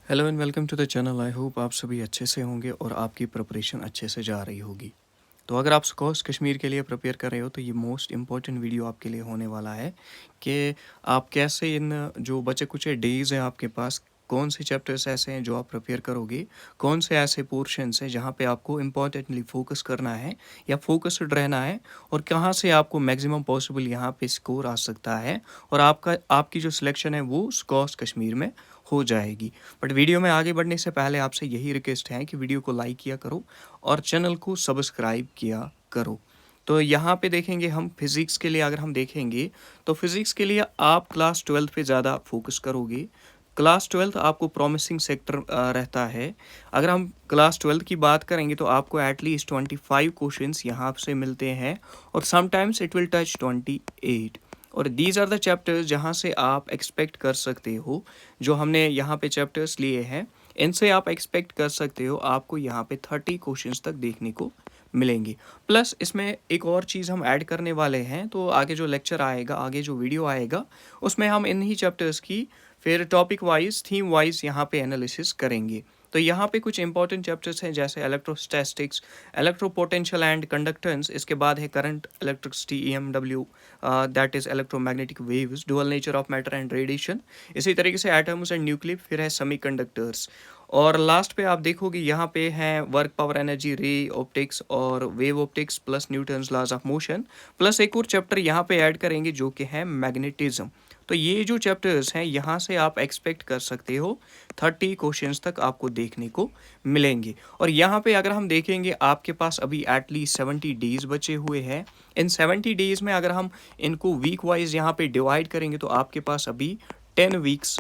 Hello and welcome to the channel. I hope आप सभी अच्छे से होंगे और आपकी प्रिपरेशन अच्छे से जा रही होगी। तो अगर आप स्कॉश कश्मीर के लिए प्रिपेयर कर रहे हो तो ये मोस्ट इम्पॉर्टेंट वीडियो आपके लिए होने वाला है कि आप कैसे इन जो बचे कुचे डेज़ हैं आपके पास, कौन से चैप्टर्स ऐसे हैं जो आप प्रिपेयर करोगे, कौन से ऐसे पोर्शंस हैं जहाँ पे आपको इम्पॉर्टेंटली फोकस करना है या फोकस्ड रहना है, और कहाँ से आपको मैक्सिमम पॉसिबल यहाँ पे स्कोर आ सकता है और आपकी जो सिलेक्शन है वो स्कॉश कश्मीर में हो जाएगी। बट वीडियो में आगे बढ़ने से पहले आपसे यही रिक्वेस्ट है कि वीडियो को लाइक किया करो और चैनल को सब्सक्राइब किया करो। तो यहाँ पे देखेंगे हम फिज़िक्स के लिए, अगर हम देखेंगे तो फिज़िक्स के लिए आप क्लास 12 पे ज़्यादा फोकस करोगे। क्लास 12 आपको प्रॉमिसिंग सेक्टर रहता है। अगर हम क्लास 12 की बात करेंगे तो आपको एटलीस्ट 25 क्वेश्चंस यहाँ से मिलते हैं और समटाइम्स इट विल टच 28। और दीज आर द चैप्टर्स जहाँ से आप एक्सपेक्ट कर सकते हो, जो हमने यहाँ पे चैप्टर्स लिए हैं इनसे आप एक्सपेक्ट कर सकते हो आपको यहाँ पे 30 क्वेश्चंस तक देखने को मिलेंगे। प्लस इसमें एक और चीज़ हम ऐड करने वाले हैं, तो आगे जो लेक्चर आएगा, आगे जो वीडियो आएगा उसमें हम इन्हीं चैप्टर्स की फिर टॉपिक वाइज, थीम वाइज यहाँ पे एनालिसिस करेंगे। तो यहाँ पे कुछ इंपॉर्टेंट चैप्टर्स हैं जैसे इलेक्ट्रोस्टैटिक्स, इलेक्ट्रोपोटेंशियल एंड कंडक्टेंस, इसके बाद है current, electricity, EMW, that is electromagnetic waves, dual nature of matter and radiation, इसी तरीके से एटम्स एंड न्यूक्लियर, फिर है सेमीकंडक्टर्स, और लास्ट पे आप देखोगे यहाँ पे हैं work, power, energy, ray optics और wave optics, plus Newton's laws of motion, plus एक और चैप्टर यहाँ पे ऐड करेंगे जो कि है मैग्नेटिज्म। तो ये जो चैप्टर्स हैं यहाँ से आप एक्सपेक्ट कर सकते हो 30 क्वेश्चंस तक आपको देखने को मिलेंगे। और यहाँ पे अगर हम देखेंगे आपके पास अभी एटलीस्ट 70 डेज बचे हुए हैं। इन 70 डेज में अगर हम इनको वीक वाइज यहाँ पे डिवाइड करेंगे तो आपके पास अभी 10 वीक्स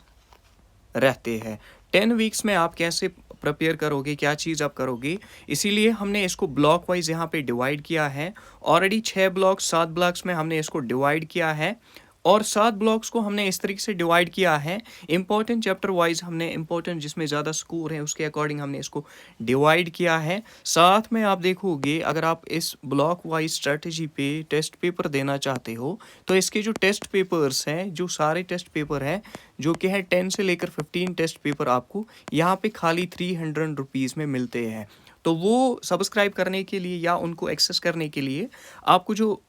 रहते हैं। 10 वीक्स में आप कैसे प्रिपेयर करोगे, क्या चीज़ आप करोगे, इसीलिए हमने इसको ब्लॉक वाइज यहाँ पे डिवाइड किया है। ऑलरेडी 6 ब्लॉक्स, 7 ब्लॉक्स में हमने इसको डिवाइड किया है और 7 ब्लॉक्स को हमने इस तरीके से डिवाइड किया है इंपॉर्टेंट चैप्टर वाइज। हमने इंपॉर्टेंट जिसमें ज़्यादा स्कोर है उसके अकॉर्डिंग हमने इसको डिवाइड किया है। साथ में आप देखोगे अगर आप इस ब्लॉक वाइज स्ट्रेटजी पे टेस्ट पेपर देना चाहते हो तो इसके जो टेस्ट पेपर्स हैं, जो सारे टेस्ट पेपर हैं जो कि है 10 से लेकर 15 टेस्ट पेपर आपको यहाँ पे खाली 300 रुपीज़ में मिलते हैं। तो वो सब्सक्राइब करने के लिए या उनको एक्सेस करने के लिए आपको जो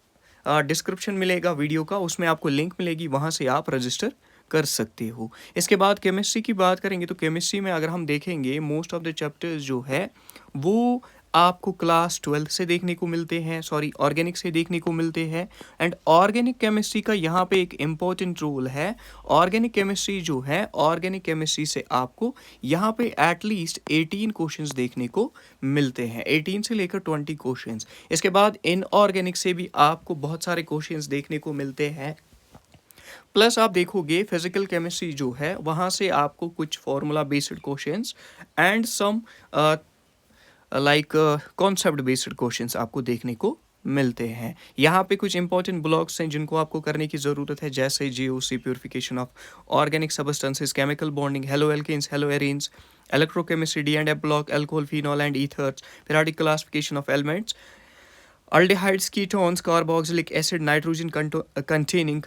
डिस्क्रिप्शन मिलेगा वीडियो का, उसमें आपको लिंक मिलेगी, वहाँ से आप रजिस्टर कर सकते हो। इसके बाद केमिस्ट्री की बात करेंगे तो केमिस्ट्री में अगर हम देखेंगे मोस्ट ऑफ द चैप्टर्स जो है वो आपको क्लास 12 से देखने को मिलते हैं, सॉरी ऑर्गेनिक से देखने को मिलते हैं। एंड ऑर्गेनिक केमिस्ट्री का यहाँ पे एक इम्पोर्टेंट रोल है। ऑर्गेनिक केमिस्ट्री जो है, ऑर्गेनिक केमिस्ट्री से आपको यहाँ पे एटलीस्ट 18 क्वेश्चंस देखने को मिलते हैं, 18 से लेकर 20 क्वेश्चंस। इसके बाद इनऑर्गेनिक से भी आपको बहुत सारे क्वेश्चंस देखने को मिलते हैं। प्लस आप देखोगे फिजिकल केमिस्ट्री जो है वहाँ से आपको कुछ formula based questions and some like concept based questions आपको देखने को मिलते हैं। यहाँ पे कुछ इंपॉर्टेंट ब्लॉक्स हैं जिनको आपको करने की ज़रूरत है, जैसे GOC, purification of organic substances, chemical bonding, haloalkanes, haloarenes, electrochemistry, D and F block, alcohol, phenol and ethers, periodic classification of elements, aldehydes, ketones, carboxylic acid, nitrogen containing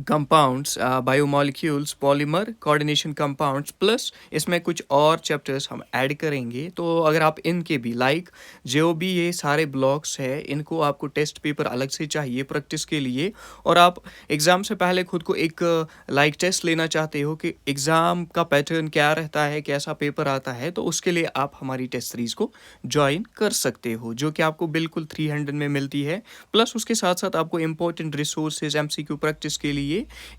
compounds, biomolecules, polymer, coordination compounds, plus इसमें कुछ और chapters हम add करेंगे। तो अगर आप इनके भी लाइक जो भी ये सारे ब्लॉक्स है इनको आपको टेस्ट पेपर अलग से चाहिए प्रैक्टिस के लिए, और आप एग्ज़ाम से पहले खुद को एक लाइक टेस्ट लेना चाहते हो कि एग्ज़ाम का पैटर्न क्या रहता है, कैसा पेपर आता है, तो उसके लिए आप हमारी टेस्ट सीरीज़ को ज्वाइन कर सकते हो जो कि आपको बिल्कुल 300 में मिलती है। प्लस उसके साथ साथ आपको इंपॉर्टेंट रिसोर्सेज एमसीक्यू प्रैक्टिस के लिए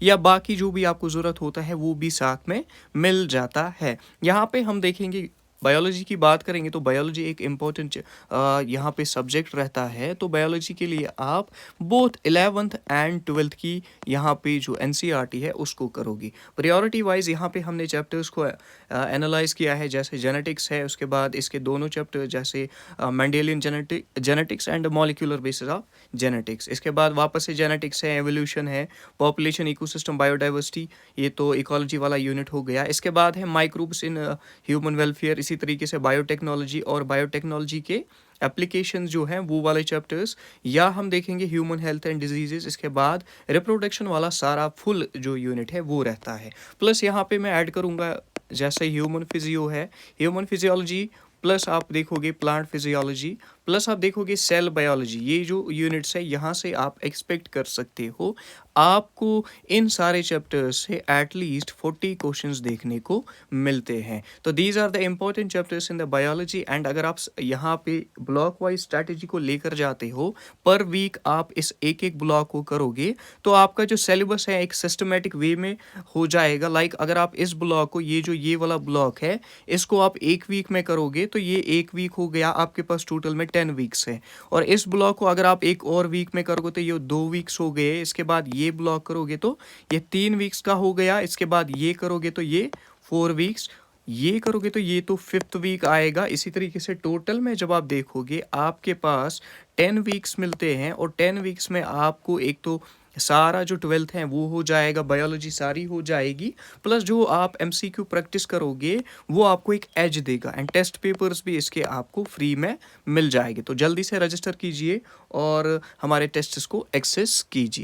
या बाकी जो भी आपको ज़रूरत होता है वो भी साथ में मिल जाता है। यहाँ पे हम देखेंगे बायोलॉजी की बात करेंगे तो बायोलॉजी एक इम्पॉर्टेंट यहाँ पे सब्जेक्ट रहता है। तो बायोलॉजी के लिए आप बोथ 11th एंड 12th की यहाँ पे जो एनसीईआरटी है उसको करोगी। प्रायोरिटी वाइज यहाँ पे हमने चैप्टर्स को एनालाइज किया है, जैसे जेनेटिक्स है, उसके बाद इसके दोनों चैप्टर जैसे Mendelian genetics and molecular basis of genetics, इसके बाद वापस से जेनेटिक्स है, एवोल्यूशन है, पॉपुलेशन, इकोसिस्टम, बायोडाइवर्सिटी, ये तो इकोलॉजी वाला यूनिट हो गया। इसके बाद है माइक्रोब्स इन ह्यूमन वेलफेयर, इसी तरीके से बायोटेक्नोलॉजी और बायोटेक्नोलॉजी के एप्लीकेशन जो हैं वो वाले चैप्टर्स, या हम देखेंगे ह्यूमन हेल्थ एंड डिजीजेस, इसके बाद रिप्रोडक्शन वाला सारा फुल जो यूनिट है वो रहता है। प्लस यहाँ पे मैं ऐड करूँगा जैसे ह्यूमन फिजियो है, ह्यूमन फिजियोलॉजी प्लस आप देखोगे प्लांट फिजियोलॉजी प्लस आप देखोगे सेल बायोलॉजी, ये जो यूनिट्स है यहाँ से आप एक्सपेक्ट कर सकते हो आपको इन सारे चैप्टर्स से एटलीस्ट 40 क्वेश्चंस देखने को मिलते हैं। तो these are the important chapters in the biology. And अगर आप यहाँ पे ब्लॉक वाइज स्ट्रैटेजी को लेकर जाते हो, पर वीक आप इस एक एक ब्लॉक को करोगे तो आपका जो सिलेबस है एक सिस्टमेटिक वे में हो जाएगा। लाइक अगर आप इस ब्लॉक को, ये वाला ब्लॉक है, इसको आप एक वीक में करोगे तो ये एक वीक हो गया, आपके पास टोटल में 10 वीक्स है। और इस ब्लॉक को अगर आप एक और वीक में करोगे तो ये 2 वीक्स हो गए। इसके बाद ये ब्लॉक करोगे तो ये 3 वीक्स का हो गया। इसके बाद ये करोगे तो ये 4 वीक्स, ये करोगे तो ये तो 5th वीक आएगा। इसी तरीके से टोटल में जब आप देखोगे आपके पास 10 वीक्स मिलते हैं और 10 वीक्स में आपको एक तो सारा जो 12th है वो हो जाएगा, बायोलॉजी सारी हो जाएगी, प्लस जो आप एमसीक्यू प्रैक्टिस करोगे वो आपको एक एज देगा। एंड टेस्ट पेपर्स भी इसके आपको फ्री में मिल जाएंगे। तो जल्दी से रजिस्टर कीजिए और हमारे टेस्ट्स को एक्सेस कीजिए।